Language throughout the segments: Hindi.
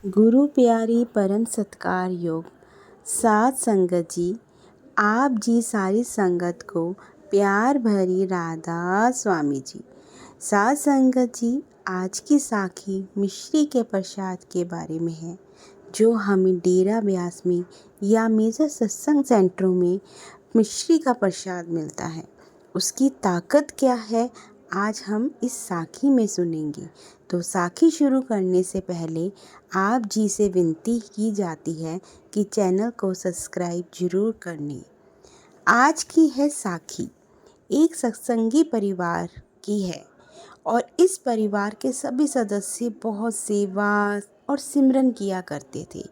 गुरु प्यारी परम सत्कार योग सात संगत जी, आप जी सारी संगत को प्यार भरी राधा स्वामी जी। सात संगत जी, आज की साखी मिश्री के प्रसाद के बारे में है, जो हमें डेरा ब्यास में या मेजर सत्संग सेंटरों में मिश्री का प्रसाद मिलता है। उसकी ताकत क्या है, आज हम इस साखी में सुनेंगे। तो साखी शुरू करने से पहले आप जी से विनती की जाती है कि चैनल को सब्सक्राइब जरूर करने। आज की है साखी एक सत्संगी परिवार की है और इस परिवार के सभी सदस्य बहुत सेवा और सिमरन किया करते थे।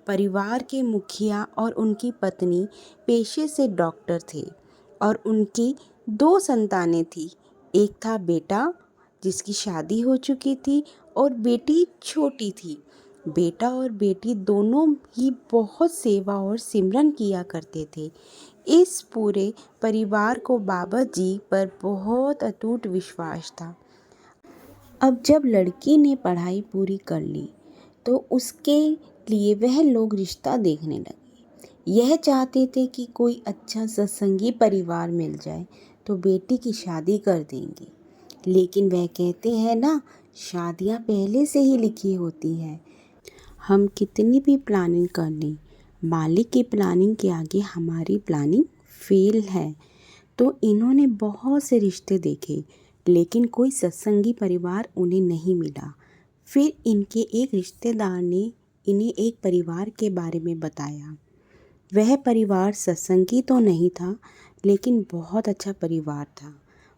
परिवार के मुखिया और उनकी पत्नी पेशे से डॉक्टर थे और उनकी दो संतानें थी। एक था बेटा जिसकी शादी हो चुकी थी और बेटी छोटी थी। बेटा और बेटी दोनों ही बहुत सेवा और सिमरन किया करते थे। इस पूरे परिवार को बाबा जी पर बहुत अटूट विश्वास था। अब जब लड़की ने पढ़ाई पूरी कर ली तो उसके लिए वह लोग रिश्ता देखने लगे। यह चाहते थे कि कोई अच्छा सत्संगी परिवार मिल जाए तो बेटी की शादी कर देंगे। लेकिन वह कहते हैं ना, शादियां पहले से ही लिखी होती हैं। हम कितनी भी प्लानिंग कर लें, मालिक की प्लानिंग के आगे हमारी प्लानिंग फेल है। तो इन्होंने बहुत से रिश्ते देखे, लेकिन कोई सत्संगी परिवार उन्हें नहीं मिला। फिर इनके एक रिश्तेदार ने इन्हें एक परिवार के बारे में बताया। वह परिवार सत्संगी तो नहीं था, लेकिन बहुत अच्छा परिवार था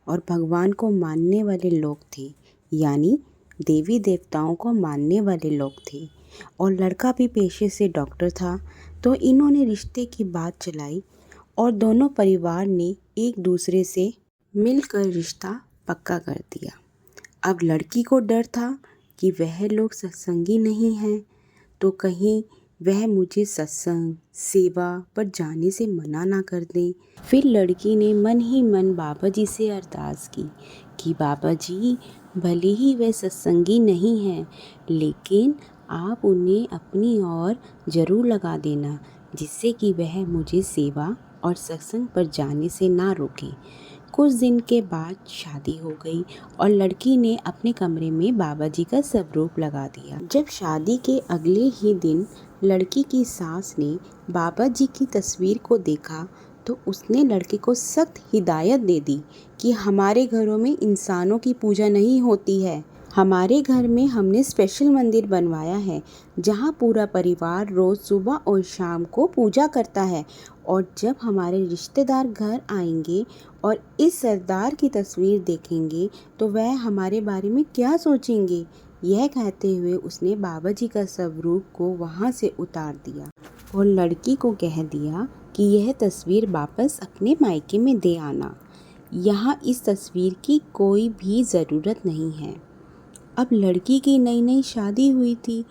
और भगवान को मानने वाले लोग थे, यानी देवी देवताओं को मानने वाले लोग थे। और लड़का भी पेशे से डॉक्टर था। तो इन्होंने रिश्ते की बात चलाई और दोनों परिवार ने एक दूसरे से मिलकर रिश्ता पक्का कर दिया। अब लड़की को डर था कि वह लोग सत्संगी नहीं हैं, तो कहीं वह मुझे सत्संग सेवा पर जाने से मना ना कर दें। फिर लड़की ने मन ही मन बाबा जी से अरदास की कि बाबा जी, भले ही वह सत्संगी नहीं हैं, लेकिन आप उन्हें अपनी ओर ज़रूर लगा देना, जिससे कि वह मुझे सेवा और सत्संग पर जाने से ना रोकें। कुछ दिन के बाद शादी हो गई और लड़की ने अपने कमरे में बाबा जी का स्वरूप लगा दिया। जब शादी के अगले ही दिन लड़की की सास ने बाबा जी की तस्वीर को देखा तो उसने लड़के को सख्त हिदायत दे दी कि हमारे घरों में इंसानों की पूजा नहीं होती है। हमारे घर में हमने स्पेशल मंदिर बनवाया है, जहाँ पूरा परिवार रोज़ सुबह और शाम को पूजा करता है। और जब हमारे रिश्तेदार घर आएंगे और इस सरदार की तस्वीर देखेंगे तो वह हमारे बारे में क्या सोचेंगे। यह कहते हुए उसने बाबा जी का स्वरूप को वहाँ से उतार दिया और लड़की को कह दिया कि यह तस्वीर वापस अपने मायके में दे आना। यहाँ इस तस्वीर की कोई भी ज़रूरत नहीं है। अब लड़की की नई नई शादी हुई थी,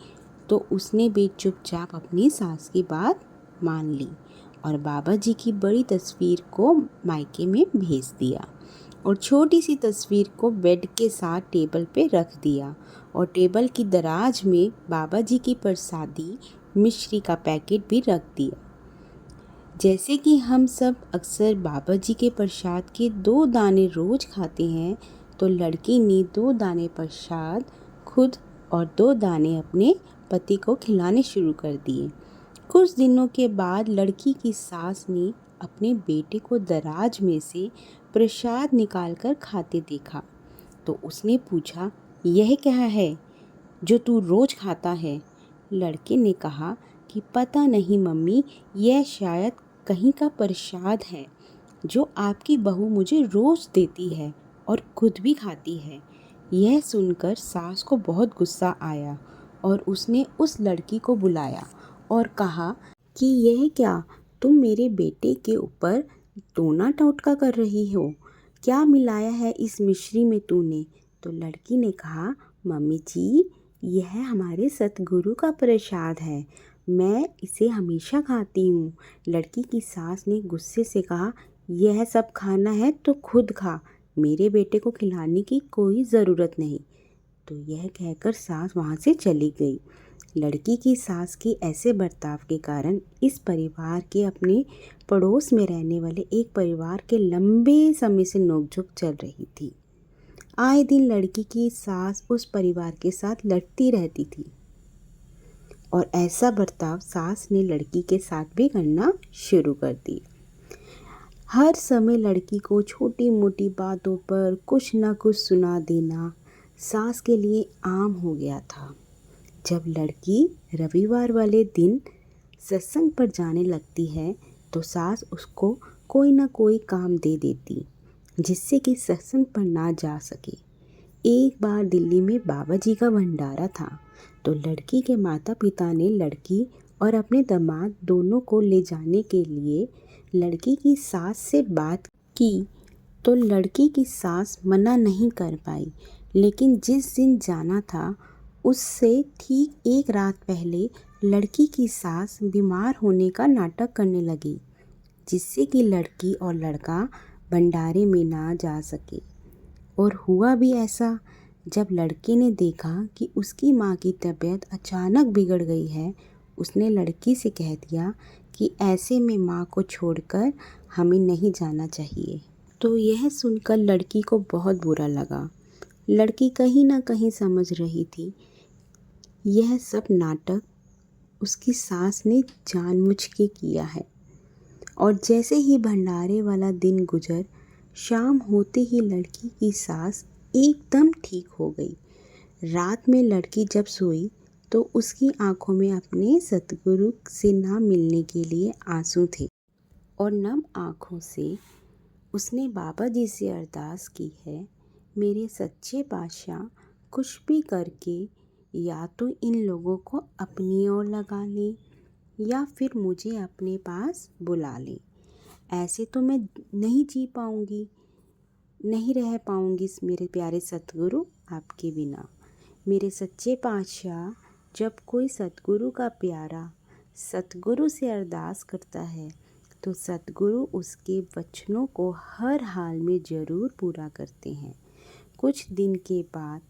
तो उसने भी चुपचाप अपनी सास की बात मान ली और बाबा जी की बड़ी तस्वीर को मायके में भेज दिया और छोटी सी तस्वीर को बेड के साथ टेबल पे रख दिया और टेबल की दराज में बाबा जी की प्रसादी मिश्री का पैकेट भी रख दिया। जैसे कि हम सब अक्सर बाबा जी के प्रसाद के 2 दाने रोज खाते हैं, तो लड़की ने 2 दाने प्रसाद खुद और 2 दाने अपने पति को खिलाने शुरू कर दिए। कुछ दिनों के बाद लड़की की सास ने अपने बेटे को दराज में से प्रसाद निकालकर खाते देखा, तो उसने पूछा, यह क्या है जो तू रोज खाता है? लड़के ने कहा कि पता नहीं मम्मी, यह शायद कहीं का प्रसाद है जो आपकी बहू मुझे रोज देती है और खुद भी खाती है। यह सुनकर सास को बहुत गुस्सा आया और उसने उस लड़की को बुलाया और कहा कि यह क्या, तुम मेरे बेटे के ऊपर टोना टोटका कर रही हो? क्या मिलाया है इस मिश्री में तूने? तो लड़की ने कहा, मम्मी जी, यह हमारे सतगुरु का प्रसाद है, मैं इसे हमेशा खाती हूँ। लड़की की सास ने गुस्से से कहा, यह सब खाना है तो खुद खा, मेरे बेटे को खिलाने की कोई ज़रूरत नहीं। तो यह कहकर सास वहाँ से चली गई। लड़की की सास के ऐसे बर्ताव के कारण इस परिवार के अपने पड़ोस में रहने वाले एक परिवार के लंबे समय से नोकझोंक चल रही थी। आए दिन लड़की की सास उस परिवार के साथ लड़ती रहती थी और ऐसा बर्ताव सास ने लड़की के साथ भी करना शुरू कर दी। हर समय लड़की को छोटी मोटी बातों पर कुछ ना कुछ सुना देना सास के लिए आम हो गया था। जब लड़की रविवार वाले दिन सत्संग पर जाने लगती है तो सास उसको कोई ना कोई काम दे देती जिससे कि सत्संग पर ना जा सके। एक बार दिल्ली में बाबा जी का भंडारा था तो लड़की के माता पिता ने लड़की और अपने दामाद दोनों को ले जाने के लिए लड़की की सास से बात की तो लड़की की सास मना नहीं कर पाई। लेकिन जिस दिन जाना था उससे ठीक एक रात पहले लड़की की सास बीमार होने का नाटक करने लगी जिससे कि लड़की और लड़का भंडारे में ना जा सके। और हुआ भी ऐसा। जब लड़के ने देखा कि उसकी माँ की तबीयत अचानक बिगड़ गई है, उसने लड़की से कह दिया कि ऐसे में माँ को छोड़कर हमें नहीं जाना चाहिए। तो यह सुनकर लड़की को बहुत बुरा लगा। लड़की कहीं ना कहीं समझ रही थी यह सब नाटक उसकी सास ने जानबूझ के किया है। और जैसे ही भंडारे वाला दिन गुजर, शाम होते ही लड़की की सास एकदम ठीक हो गई। रात में लड़की जब सोई तो उसकी आंखों में अपने सतगुरु से ना मिलने के लिए आंसू थे और नम आंखों से उसने बाबा जी से अरदास की है, मेरे सच्चे बादशाह कुछ भी करके या तो इन लोगों को अपनी ओर लगा ले या फिर मुझे अपने पास बुला ले। ऐसे तो मैं नहीं जी पाऊँगी, नहीं रह पाऊँगी मेरे प्यारे सतगुरु आपके बिना। मेरे सच्चे पातशाह, जब कोई सतगुरु का प्यारा सतगुरु से अरदास करता है तो सतगुरु उसके वचनों को हर हाल में ज़रूर पूरा करते हैं। कुछ दिन के बाद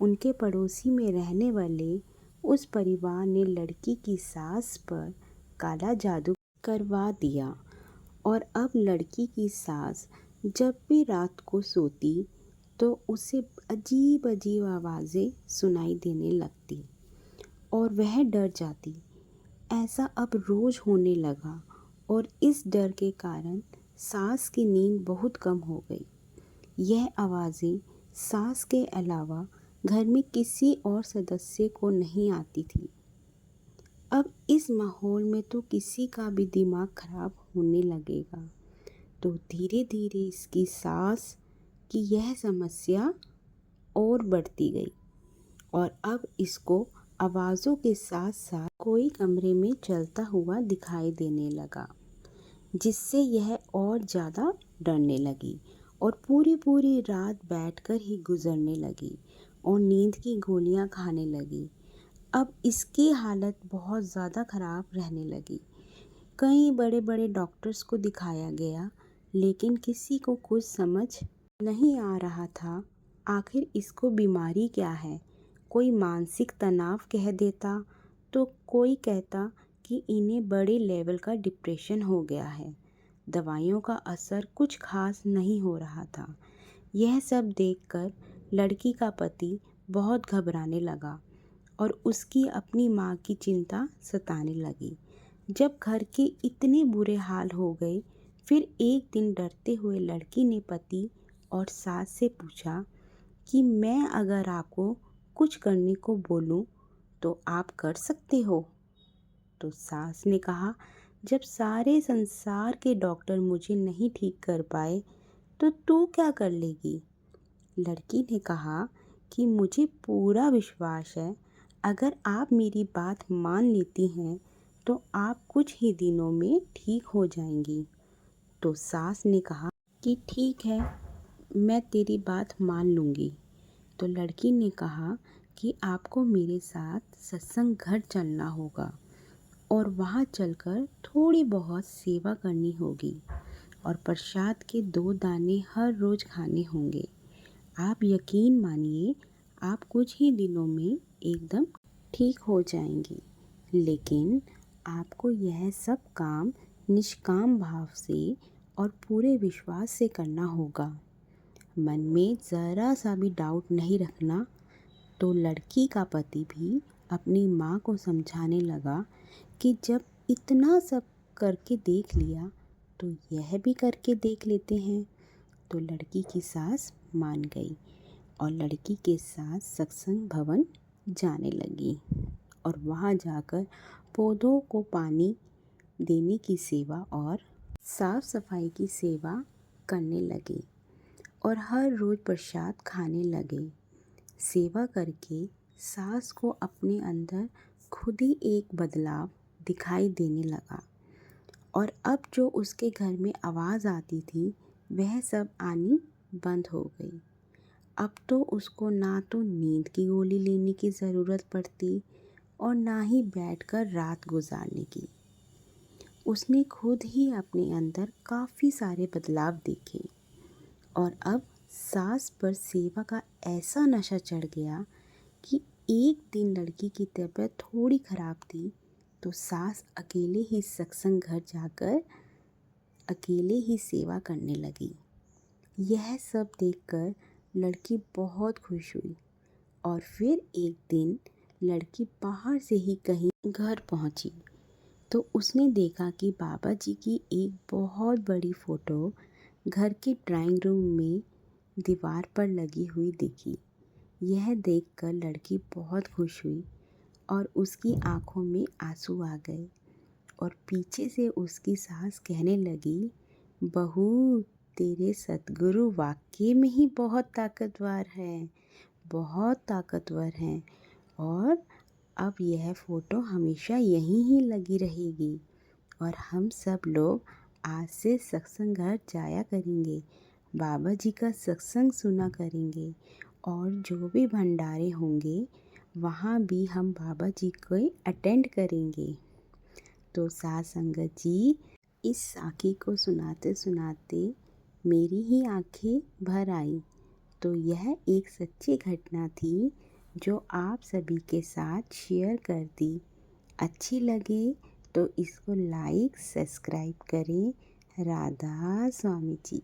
उनके पड़ोसी में रहने वाले उस परिवार ने लड़की की सास पर काला जादू करवा दिया और अब लड़की की सास जब भी रात को सोती तो उसे अजीब अजीब आवाज़ें सुनाई देने लगती और वह डर जाती। ऐसा अब रोज़ होने लगा और इस डर के कारण सास की नींद बहुत कम हो गई। यह आवाज़ें सास के अलावा घर में किसी और सदस्य को नहीं आती थी। अब इस माहौल में तो किसी का भी दिमाग खराब होने लगेगा। तो धीरे धीरे इसकी सास की यह समस्या और बढ़ती गई और अब इसको आवाज़ों के साथ साथ कोई कमरे में चलता हुआ दिखाई देने लगा जिससे यह और ज़्यादा डरने लगी और पूरी पूरी रात बैठकर ही गुजरने लगी और नींद की गोलियां खाने लगी। अब इसकी हालत बहुत ज़्यादा ख़राब रहने लगी। कई बड़े बड़े डॉक्टर्स को दिखाया गया लेकिन किसी को कुछ समझ नहीं आ रहा था आखिर इसको बीमारी क्या है। कोई मानसिक तनाव कह देता तो कोई कहता कि इन्हें बड़े लेवल का डिप्रेशन हो गया है। दवाइयों का असर कुछ खास नहीं हो रहा था। यह सब देखकर लड़की का पति बहुत घबराने लगा और उसकी अपनी माँ की चिंता सताने लगी। जब घर के इतने बुरे हाल हो गए, फिर एक दिन डरते हुए लड़की ने पति और सास से पूछा कि मैं अगर आपको कुछ करने को बोलूं तो आप कर सकते हो? तो सास ने कहा, जब सारे संसार के डॉक्टर मुझे नहीं ठीक कर पाए तो तू क्या कर लेगी? लड़की ने कहा कि मुझे पूरा विश्वास है अगर आप मेरी बात मान लेती हैं तो आप कुछ ही दिनों में ठीक हो जाएंगी। तो सास ने कहा कि ठीक है, मैं तेरी बात मान लूँगी। तो लड़की ने कहा कि आपको मेरे साथ सत्संग घर चलना होगा और वहाँ चलकर थोड़ी बहुत सेवा करनी होगी और प्रसाद के 2 दाने हर रोज़ खाने होंगे। आप यकीन मानिए, आप कुछ ही दिनों में एकदम ठीक हो जाएंगी। लेकिन आपको यह सब काम निष्काम भाव से और पूरे विश्वास से करना होगा। मन में ज़रा सा भी डाउट नहीं रखना। तो लड़की का पति भी अपनी माँ को समझाने लगा कि जब इतना सब करके देख लिया तो यह भी करके देख लेते हैं। तो लड़की की सास मान गई और लड़की के साथ सत्संग भवन जाने लगी और वहाँ जाकर पौधों को पानी देने की सेवा और साफ सफाई की सेवा करने लगे और हर रोज़ प्रसाद खाने लगे। सेवा करके सास को अपने अंदर खुद ही एक बदलाव दिखाई देने लगा और अब जो उसके घर में आवाज़ आती थी वह सब आनी बंद हो गई। अब तो उसको ना तो नींद की गोली लेने की ज़रूरत पड़ती और ना ही बैठकर रात गुजारने की। उसने खुद ही अपने अंदर काफ़ी सारे बदलाव देखे और अब सास पर सेवा का ऐसा नशा चढ़ गया कि एक दिन लड़की की तबीयत थोड़ी ख़राब थी तो सास अकेले ही सत्संग घर जाकर अकेले ही सेवा करने लगी। यह सब देखकर लड़की बहुत खुश हुई और फिर एक दिन लड़की बाहर से ही कहीं घर पहुंची तो उसने देखा कि बाबा जी की एक बहुत बड़ी फ़ोटो घर के ड्राइंग रूम में दीवार पर लगी हुई दिखी। यह देखकर लड़की बहुत खुश हुई और उसकी आंखों में आंसू आ गए और पीछे से उसकी सास कहने लगी, बहू तेरे सतगुरु वाकई में ही बहुत ताकतवर हैं, बहुत ताकतवर हैं और अब यह फ़ोटो हमेशा यहीं ही लगी रहेगी और हम सब लोग आज से सत्संग घर जाया करेंगे, बाबा जी का सत्संग सुना करेंगे और जो भी भंडारे होंगे वहाँ भी हम बाबा जी को अटेंड करेंगे। तो साथ संगत जी, इस साखी को सुनाते सुनाते मेरी ही आंखें भर आई। तो यह एक सच्ची घटना थी जो आप सभी के साथ शेयर कर दी। अच्छी लगे तो इसको लाइक सब्सक्राइब करें। राधा स्वामी जी।